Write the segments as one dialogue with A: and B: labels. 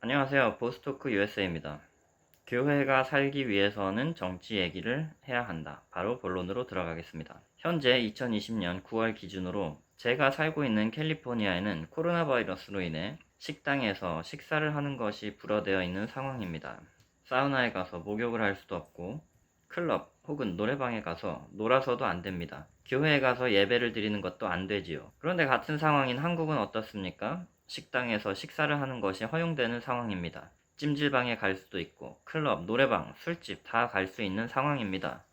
A: 안녕하세요. 보스토크 USA입니다. 교회가 살기 위해서는 정치 얘기를 해야 한다. 바로 본론으로 들어가겠습니다. 현재 2020년 9월 기준으로 제가 살고 있는 캘리포니아에는 코로나 바이러스로 인해 식당에서 식사를 하는 것이 불어되어 있는 상황입니다. 사우나에 가서 목욕을 할 수도 없고 클럽 혹은 노래방에 가서 놀아서도 안 됩니다. 교회에 가서 예배를 드리는 것도 안 되지요. 그런데 같은 상황인 한국은 어떻습니까? 식당에서 식사를 하는 것이 허용되는 상황입니다. 찜질방에 갈 수도 있고 클럽, 노래방, 술집 다 갈 수 있는 상황입니다.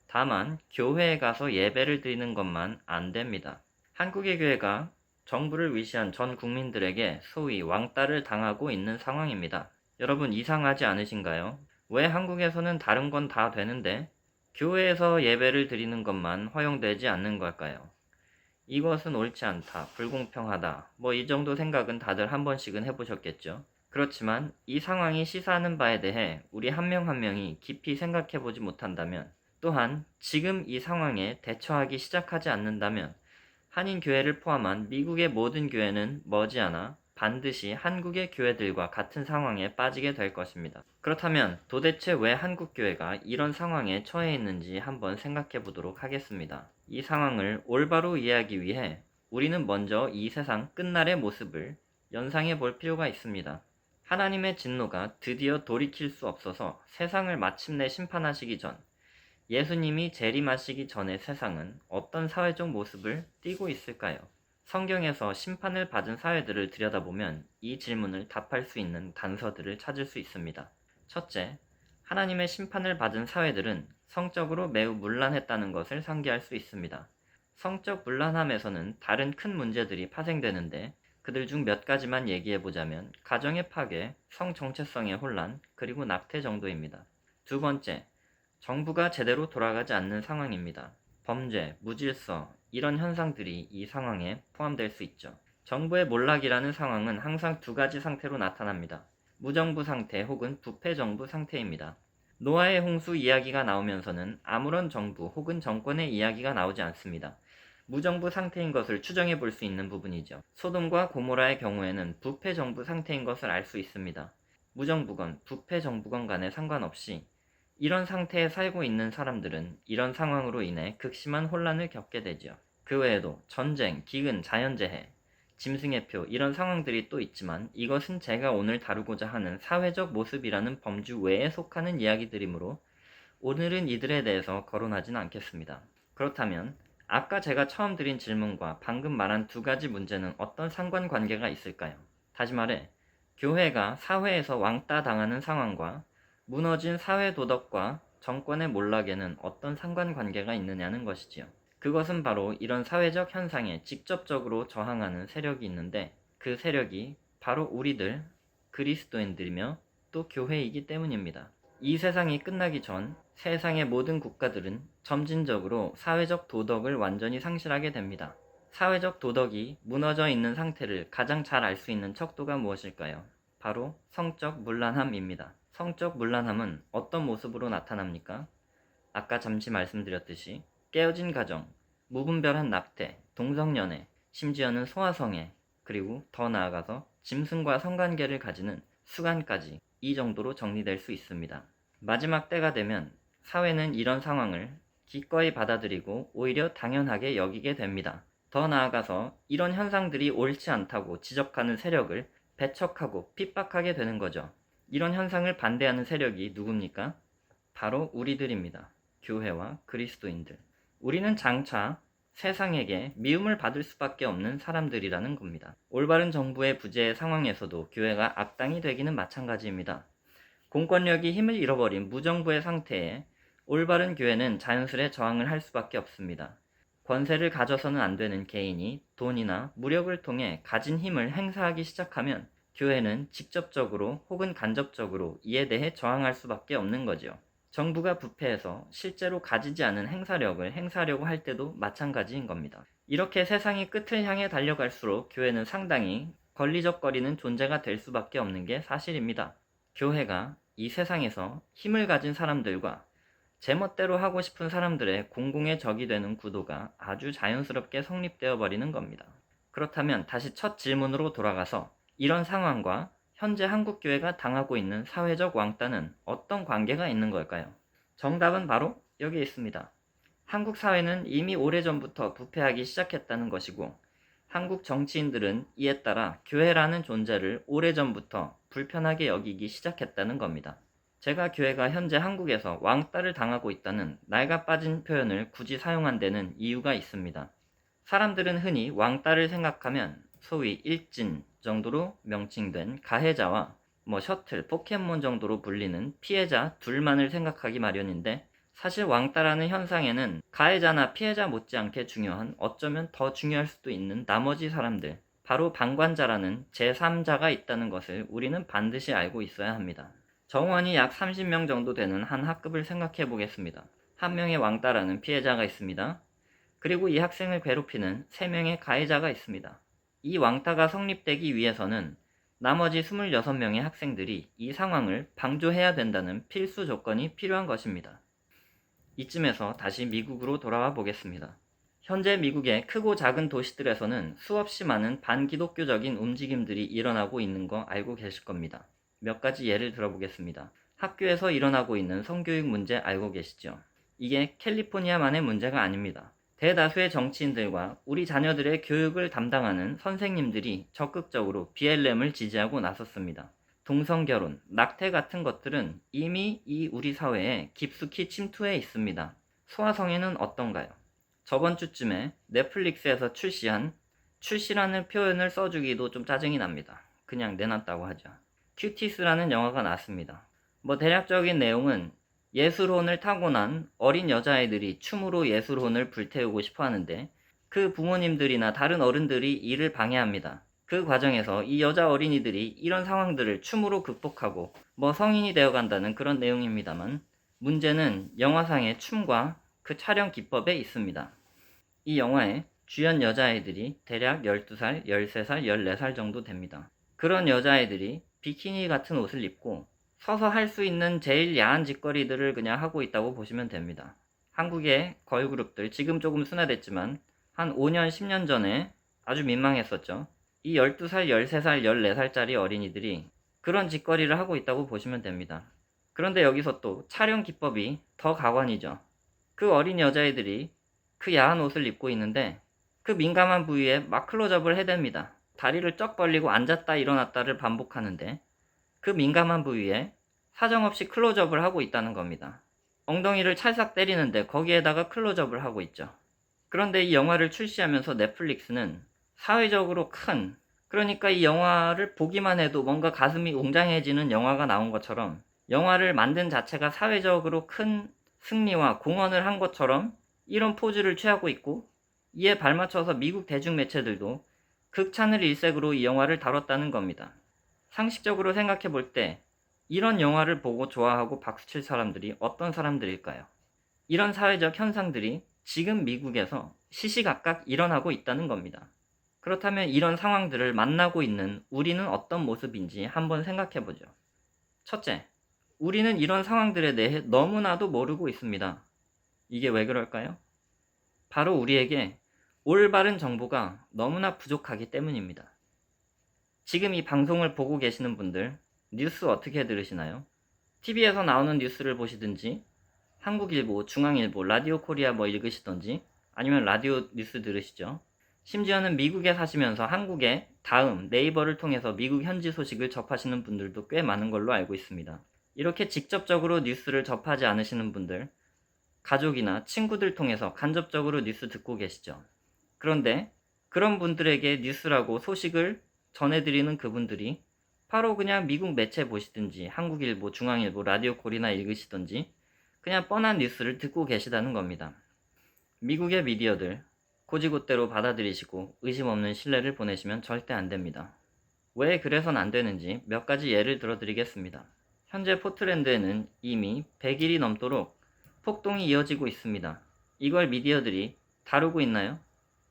A: 다만 교회에 가서 예배를 드리는 것만 안 됩니다. 한국의 교회가 정부를 위시한 전 국민들에게 소위 왕따를 당하고 있는 상황입니다. 여러분 이상하지 않으신가요? 왜 한국에서는 다른 건 다 되는데 교회에서 예배를 드리는 것만 허용되지 않는 걸까요? 이것은 옳지 않다, 불공평하다, 이 정도 생각은 다들 한 번씩은 해보셨겠죠. 그렇지만 이 상황이 시사하는 바에 대해 우리 한 명 한 명이 깊이 생각해보지 못한다면, 또한 지금 이 상황에 대처하기 시작하지 않는다면 한인교회를 포함한 미국의 모든 교회는 머지않아 반드시 한국의 교회들과 같은 상황에 빠지게 될 것입니다. 그렇다면 도대체 왜 한국교회가 이런 상황에 처해 있는지 한번 생각해 보도록 하겠습니다. 이 상황을 올바로 이해하기 위해 우리는 먼저 이 세상 끝날의 모습을 연상해 볼 필요가 있습니다. 하나님의 진노가 드디어 돌이킬 수 없어서 세상을 마침내 심판하시기 전, 예수님이 재림하시기 전의 세상은 어떤 사회적 모습을 띠고 있을까요? 성경에서 심판을 받은 사회들을 들여다보면 이 질문을 답할 수 있는 단서들을 찾을 수 있습니다. 첫째, 하나님의 심판을 받은 사회들은 성적으로 매우 문란했다는 것을 상기할 수 있습니다. 성적 문란함에서는 다른 큰 문제들이 파생되는데 그들 중 몇 가지만 얘기해보자면 가정의 파괴, 성 정체성의 혼란, 그리고 낙태 정도입니다. 두 번째, 정부가 제대로 돌아가지 않는 상황입니다. 범죄, 무질서, 이런 현상들이 이 상황에 포함될 수 있죠. 정부의 몰락이라는 상황은 항상 두 가지 상태로 나타납니다. 무정부 상태 혹은 부패정부 상태입니다. 노아의 홍수 이야기가 나오면서는 아무런 정부 혹은 정권의 이야기가 나오지 않습니다. 무정부 상태인 것을 추정해 볼 수 있는 부분이죠. 소돔과 고모라의 경우에는 부패정부 상태인 것을 알 수 있습니다. 무정부건 부패정부건 간에 상관없이 이런 상태에 살고 있는 사람들은 이런 상황으로 인해 극심한 혼란을 겪게 되죠. 그 외에도 전쟁, 기근, 자연재해, 짐승의 표 이런 상황들이 또 있지만 이것은 제가 오늘 다루고자 하는 사회적 모습이라는 범주 외에 속하는 이야기들이므로 오늘은 이들에 대해서 거론하진 않겠습니다. 그렇다면 아까 제가 처음 드린 질문과 방금 말한 두 가지 문제는 어떤 상관관계가 있을까요? 다시 말해, 교회가 사회에서 왕따 당하는 상황과 무너진 사회 도덕과 정권의 몰락에는 어떤 상관관계가 있느냐는 것이지요. 그것은 바로 이런 사회적 현상에 직접적으로 저항하는 세력이 있는데 그 세력이 바로 우리들 그리스도인들이며 또 교회이기 때문입니다. 이 세상이 끝나기 전 세상의 모든 국가들은 점진적으로 사회적 도덕을 완전히 상실하게 됩니다. 사회적 도덕이 무너져 있는 상태를 가장 잘 알 수 있는 척도가 무엇일까요? 바로 성적 문란함입니다. 성적 문란함은 어떤 모습으로 나타납니까? 아까 잠시 말씀드렸듯이 깨어진 가정, 무분별한 낙태, 동성연애, 심지어는 소아성애, 그리고 더 나아가서 짐승과 성관계를 가지는 수간까지 이 정도로 정리될 수 있습니다. 마지막 때가 되면 사회는 이런 상황을 기꺼이 받아들이고 오히려 당연하게 여기게 됩니다. 더 나아가서 이런 현상들이 옳지 않다고 지적하는 세력을 배척하고 핍박하게 되는 거죠. 이런 현상을 반대하는 세력이 누굽니까? 바로 우리들입니다. 교회와 그리스도인들. 우리는 장차 세상에게 미움을 받을 수밖에 없는 사람들이라는 겁니다. 올바른 정부의 부재의 상황에서도 교회가 악당이 되기는 마찬가지입니다. 공권력이 힘을 잃어버린 무정부의 상태에 올바른 교회는 자연스레 저항을 할 수밖에 없습니다. 권세를 가져서는 안 되는 개인이 돈이나 무력을 통해 가진 힘을 행사하기 시작하면 교회는 직접적으로 혹은 간접적으로 이에 대해 저항할 수밖에 없는 거죠. 정부가 부패해서 실제로 가지지 않은 행사력을 행사하려고 할 때도 마찬가지인 겁니다. 이렇게 세상이 끝을 향해 달려갈수록 교회는 상당히 걸리적거리는 존재가 될 수밖에 없는 게 사실입니다. 교회가 이 세상에서 힘을 가진 사람들과 제멋대로 하고 싶은 사람들의 공공의 적이 되는 구도가 아주 자연스럽게 성립되어 버리는 겁니다. 그렇다면 다시 첫 질문으로 돌아가서 이런 상황과 현재 한국 교회가 당하고 있는 사회적 왕따는 어떤 관계가 있는 걸까요? 정답은 바로 여기에 있습니다. 한국 사회는 이미 오래전부터 부패하기 시작했다는 것이고, 한국 정치인들은 이에 따라 교회라는 존재를 오래전부터 불편하게 여기기 시작했다는 겁니다. 제가 교회가 현재 한국에서 왕따를 당하고 있다는 낡아 빠진 표현을 굳이 사용한 데는 이유가 있습니다. 사람들은 흔히 왕따를 생각하면 소위 일진 정도로 명칭된 가해자와 셔틀, 포켓몬 정도로 불리는 피해자 둘만을 생각하기 마련인데, 사실 왕따라는 현상에는 가해자나 피해자 못지않게 중요한, 어쩌면 더 중요할 수도 있는 나머지 사람들, 바로 방관자라는 제3자가 있다는 것을 우리는 반드시 알고 있어야 합니다. 정원이 약 30명 정도 되는 한 학급을 생각해 보겠습니다. 한 명의 왕따라는 피해자가 있습니다. 그리고 이 학생을 괴롭히는 3명의 가해자가 있습니다. 이 왕따가 성립되기 위해서는 나머지 26명의 학생들이 이 상황을 방조해야 된다는 필수 조건이 필요한 것입니다. 이쯤에서 다시 미국으로 돌아와 보겠습니다. 현재 미국의 크고 작은 도시들에서는 수없이 많은 반기독교적인 움직임들이 일어나고 있는 거 알고 계실 겁니다. 몇 가지 예를 들어보겠습니다. 학교에서 일어나고 있는 성교육 문제 알고 계시죠? 이게 캘리포니아만의 문제가 아닙니다. 대다수의 정치인들과 우리 자녀들의 교육을 담당하는 선생님들이 적극적으로 BLM을 지지하고 나섰습니다. 동성결혼, 낙태 같은 것들은 이미 이 우리 사회에 깊숙이 침투해 있습니다. 소아성애는 어떤가요? 저번 주쯤에 넷플릭스에서 출시라는 표현을 써주기도 좀 짜증이 납니다. 그냥 내놨다고 하죠. 큐티스라는 영화가 나왔습니다. 대략적인 내용은 예술혼을 타고난 어린 여자아이들이 춤으로 예술혼을 불태우고 싶어 하는데, 그 부모님들이나 다른 어른들이 이를 방해합니다. 그 과정에서 이 여자 어린이들이 이런 상황들을 춤으로 극복하고 성인이 되어간다는 그런 내용입니다만, 문제는 영화상의 춤과 그 촬영 기법에 있습니다. 이 영화의 주연 여자아이들이 대략 12살, 13살, 14살 정도 됩니다. 그런 여자아이들이 비키니 같은 옷을 입고 서서 할 수 있는 제일 야한 짓거리들을 그냥 하고 있다고 보시면 됩니다. 한국의 걸그룹들, 지금 조금 순화됐지만 한 5년, 10년 전에 아주 민망했었죠. 이 12살, 13살, 14살짜리 어린이들이 그런 짓거리를 하고 있다고 보시면 됩니다. 그런데 여기서 또 촬영 기법이 더 가관이죠. 그 어린 여자애들이 그 야한 옷을 입고 있는데 그 민감한 부위에 막 클로즈업을 해댑니다. 다리를 쩍 벌리고 앉았다 일어났다를 반복하는데 그 민감한 부위에 사정없이 클로즈업을 하고 있다는 겁니다. 엉덩이를 찰싹 때리는데 거기에다가 클로즈업을 하고 있죠. 그런데 이 영화를 출시하면서 넷플릭스는 사회적으로 큰, 그러니까 이 영화를 보기만 해도 뭔가 가슴이 웅장해지는 영화가 나온 것처럼, 영화를 만든 자체가 사회적으로 큰 승리와 공헌을 한 것처럼 이런 포즈를 취하고 있고, 이에 발맞춰서 미국 대중매체들도 극찬을 일색으로 이 영화를 다뤘다는 겁니다. 상식적으로 생각해 볼 때 이런 영화를 보고 좋아하고 박수칠 사람들이 어떤 사람들일까요? 이런 사회적 현상들이 지금 미국에서 시시각각 일어나고 있다는 겁니다. 그렇다면 이런 상황들을 만나고 있는 우리는 어떤 모습인지 한번 생각해 보죠. 첫째, 우리는 이런 상황들에 대해 너무나도 모르고 있습니다. 이게 왜 그럴까요? 바로 우리에게 올바른 정보가 너무나 부족하기 때문입니다. 지금 이 방송을 보고 계시는 분들, 뉴스 어떻게 들으시나요? TV에서 나오는 뉴스를 보시든지, 한국일보, 중앙일보, 라디오 코리아 읽으시던지, 아니면 라디오 뉴스 들으시죠. 심지어는 미국에 사시면서 한국의 다음 네이버를 통해서 미국 현지 소식을 접하시는 분들도 꽤 많은 걸로 알고 있습니다. 이렇게 직접적으로 뉴스를 접하지 않으시는 분들, 가족이나 친구들 통해서 간접적으로 뉴스 듣고 계시죠. 그런데 그런 분들에게 뉴스라고 소식을 전해드리는 그분들이 바로 그냥 미국 매체 보시든지, 한국일보, 중앙일보, 라디오 코리나 읽으시든지 그냥 뻔한 뉴스를 듣고 계시다는 겁니다. 미국의 미디어들 고지곳대로 받아들이시고 의심 없는 신뢰를 보내시면 절대 안 됩니다. 왜 그래선 안 되는지 몇 가지 예를 들어드리겠습니다. 현재 포틀랜드에는 이미 100일이 넘도록 폭동이 이어지고 있습니다. 이걸 미디어들이 다루고 있나요?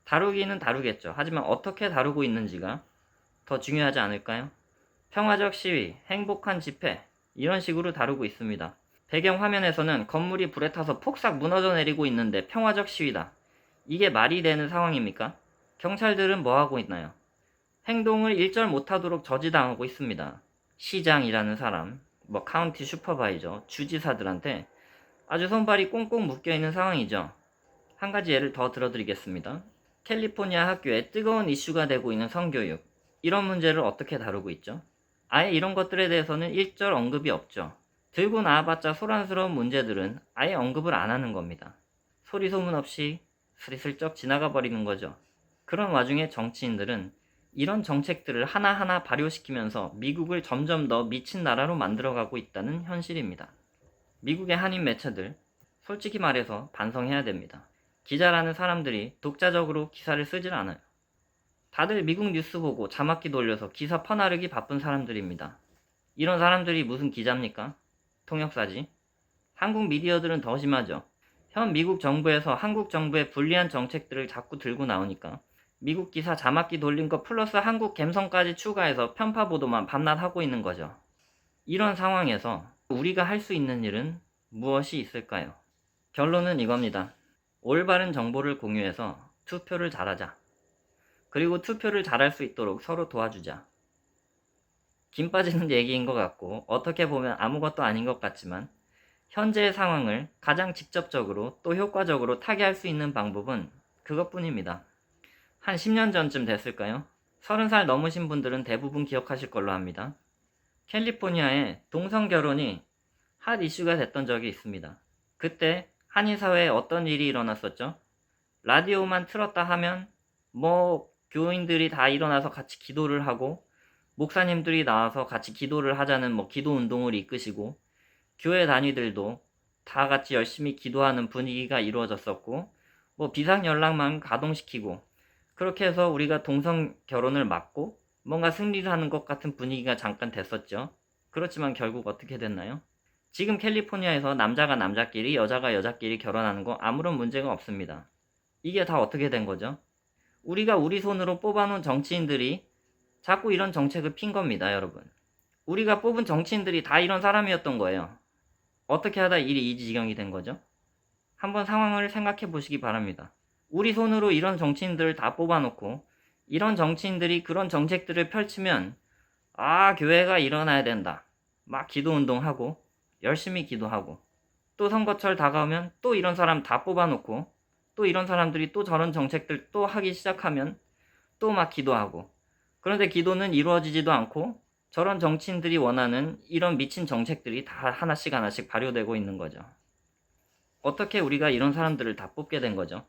A: 다루기는 다루겠죠. 하지만 어떻게 다루고 있는지가 더 중요하지 않을까요? 평화적 시위, 행복한 집회, 이런 식으로 다루고 있습니다. 배경 화면에서는 건물이 불에 타서 폭삭 무너져 내리고 있는데 평화적 시위다. 이게 말이 되는 상황입니까? 경찰들은 뭐 하고 있나요? 행동을 일절 못하도록 저지당하고 있습니다. 시장이라는 사람, 카운티 슈퍼바이저, 주지사들한테 아주 손발이 꽁꽁 묶여있는 상황이죠. 한 가지 예를 더 들어드리겠습니다. 캘리포니아 학교에 뜨거운 이슈가 되고 있는 성교육, 이런 문제를 어떻게 다루고 있죠? 아예 이런 것들에 대해서는 일절 언급이 없죠. 들고 나와봤자 소란스러운 문제들은 아예 언급을 안 하는 겁니다. 소리 소문 없이 스리슬쩍 지나가 버리는 거죠. 그런 와중에 정치인들은 이런 정책들을 하나하나 발효시키면서 미국을 점점 더 미친 나라로 만들어가고 있다는 현실입니다. 미국의 한인 매체들, 솔직히 말해서 반성해야 됩니다. 기자라는 사람들이 독자적으로 기사를 쓰질 않아요. 다들 미국 뉴스 보고 자막기 돌려서 기사 퍼나르기 바쁜 사람들입니다. 이런 사람들이 무슨 기자입니까? 통역사지. 한국 미디어들은 더 심하죠. 현 미국 정부에서 한국 정부의 불리한 정책들을 자꾸 들고 나오니까 미국 기사 자막기 돌린 거 플러스 한국 갬성까지 추가해서 편파 보도만 밤낮 하고 있는 거죠. 이런 상황에서 우리가 할 수 있는 일은 무엇이 있을까요? 결론은 이겁니다. 올바른 정보를 공유해서 투표를 잘하자. 그리고 투표를 잘할 수 있도록 서로 도와주자. 김 빠지는 얘기인 것 같고 어떻게 보면 아무것도 아닌 것 같지만 현재의 상황을 가장 직접적으로 또 효과적으로 타개할 수 있는 방법은 그것뿐입니다. 한 10년 전쯤 됐을까요? 30살 넘으신 분들은 대부분 기억하실 걸로 합니다. 캘리포니아에 동성 결혼이 핫 이슈가 됐던 적이 있습니다. 그때 한인 사회에 어떤 일이 일어났었죠? 라디오만 틀었다 하면 교인들이 다 일어나서 같이 기도를 하고 목사님들이 나와서 같이 기도를 하자는 기도 운동을 이끄시고 교회 단위들도 다 같이 열심히 기도하는 분위기가 이루어졌었고 비상 연락망 가동시키고 그렇게 해서 우리가 동성 결혼을 막고 뭔가 승리를 하는 것 같은 분위기가 잠깐 됐었죠. 그렇지만 결국 어떻게 됐나요? 지금 캘리포니아에서 남자가 남자끼리 여자가 여자끼리 결혼하는 거 아무런 문제가 없습니다. 이게 다 어떻게 된 거죠? 우리가 우리 손으로 뽑아놓은 정치인들이 자꾸 이런 정책을 핀 겁니다, 여러분. 우리가 뽑은 정치인들이 다 이런 사람이었던 거예요. 어떻게 하다 일이 이 지경이 된 거죠? 한번 상황을 생각해 보시기 바랍니다. 우리 손으로 이런 정치인들을 다 뽑아놓고 이런 정치인들이 그런 정책들을 펼치면 교회가 일어나야 된다. 막 기도운동하고 열심히 기도하고 또 선거철 다가오면 또 이런 사람 다 뽑아놓고 또 이런 사람들이 또 저런 정책들 또 하기 시작하면 또 막 기도하고 그런데 기도는 이루어지지도 않고 저런 정치인들이 원하는 이런 미친 정책들이 다 하나씩 발효되고 있는 거죠. 어떻게 우리가 이런 사람들을 다 뽑게 된 거죠?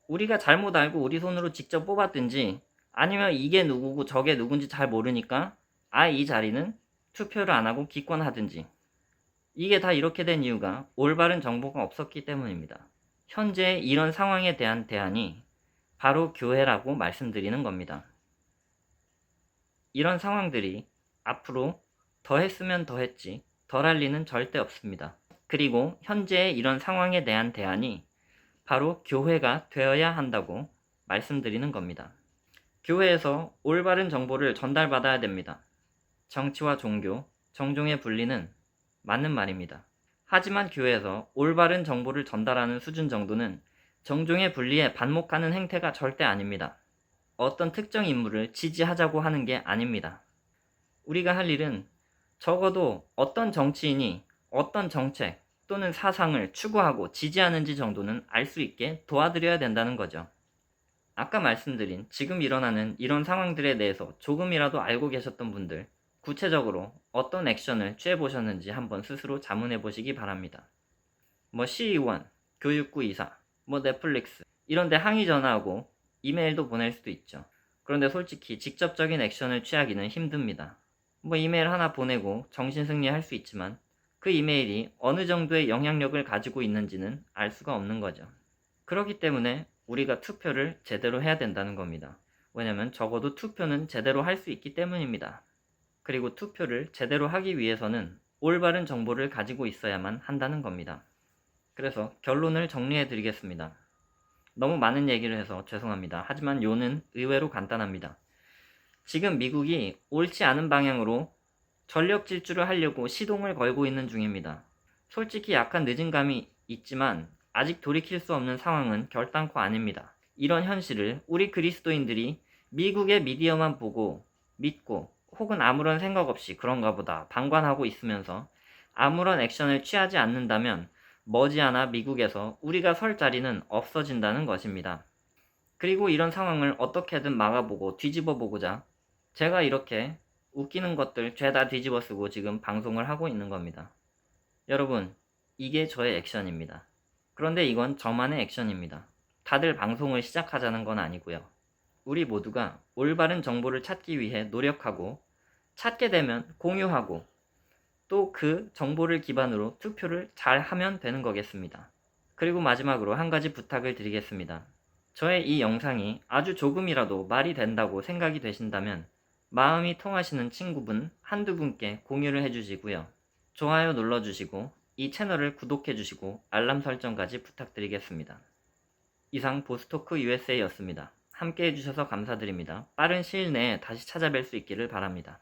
A: 우리가 잘못 알고 우리 손으로 직접 뽑았든지 아니면 이게 누구고 저게 누군지 잘 모르니까 이 자리는 투표를 안 하고 기권하든지 이게 다 이렇게 된 이유가 올바른 정보가 없었기 때문입니다. 현재 이런 상황에 대한 대안이 바로 교회라고 말씀드리는 겁니다. 이런 상황들이 앞으로 더 했으면 더 했지 덜 할 리는 절대 없습니다. 그리고 현재의 이런 상황에 대한 대안이 바로 교회가 되어야 한다고 말씀드리는 겁니다. 교회에서 올바른 정보를 전달받아야 됩니다. 정치와 종교, 정종의 분리는 맞는 말입니다. 하지만 교회에서 올바른 정보를 전달하는 수준 정도는 정종의 분리에 반목하는 행태가 절대 아닙니다. 어떤 특정 인물을 지지하자고 하는 게 아닙니다. 우리가 할 일은 적어도 어떤 정치인이 어떤 정책 또는 사상을 추구하고 지지하는지 정도는 알 수 있게 도와드려야 된다는 거죠. 아까 말씀드린 지금 일어나는 이런 상황들에 대해서 조금이라도 알고 계셨던 분들, 구체적으로 어떤 액션을 취해보셨는지 한번 스스로 자문해 보시기 바랍니다. 시의원, 교육부 이사, 넷플릭스 이런 데 항의 전화하고 이메일도 보낼 수도 있죠. 그런데 솔직히 직접적인 액션을 취하기는 힘듭니다. 이메일 하나 보내고 정신승리 할 수 있지만 그 이메일이 어느 정도의 영향력을 가지고 있는지는 알 수가 없는 거죠. 그렇기 때문에 우리가 투표를 제대로 해야 된다는 겁니다. 왜냐면 적어도 투표는 제대로 할 수 있기 때문입니다. 그리고 투표를 제대로 하기 위해서는 올바른 정보를 가지고 있어야만 한다는 겁니다. 그래서 결론을 정리해 드리겠습니다. 너무 많은 얘기를 해서 죄송합니다. 하지만 요는 의외로 간단합니다. 지금 미국이 옳지 않은 방향으로 전력 질주를 하려고 시동을 걸고 있는 중입니다. 솔직히 약간 늦은 감이 있지만 아직 돌이킬 수 없는 상황은 결단코 아닙니다. 이런 현실을 우리 그리스도인들이 미국의 미디어만 보고 믿고 혹은 아무런 생각 없이 그런가 보다 방관하고 있으면서 아무런 액션을 취하지 않는다면 머지않아 미국에서 우리가 설 자리는 없어진다는 것입니다. 그리고 이런 상황을 어떻게든 막아보고 뒤집어 보고자 제가 이렇게 웃기는 것들 죄다 뒤집어 쓰고 지금 방송을 하고 있는 겁니다. 여러분, 이게 저의 액션입니다. 그런데 이건 저만의 액션입니다. 다들 방송을 시작하자는 건 아니고요. 우리 모두가 올바른 정보를 찾기 위해 노력하고 찾게 되면 공유하고 또 그 정보를 기반으로 투표를 잘 하면 되는 거겠습니다. 그리고 마지막으로 한 가지 부탁을 드리겠습니다. 저의 이 영상이 아주 조금이라도 말이 된다고 생각이 되신다면 마음이 통하시는 친구분 한두 분께 공유를 해주시고요. 좋아요 눌러주시고 이 채널을 구독해주시고 알람 설정까지 부탁드리겠습니다. 이상 보스토크 USA였습니다. 함께 해주셔서 감사드립니다. 빠른 시일 내에 다시 찾아뵐 수 있기를 바랍니다.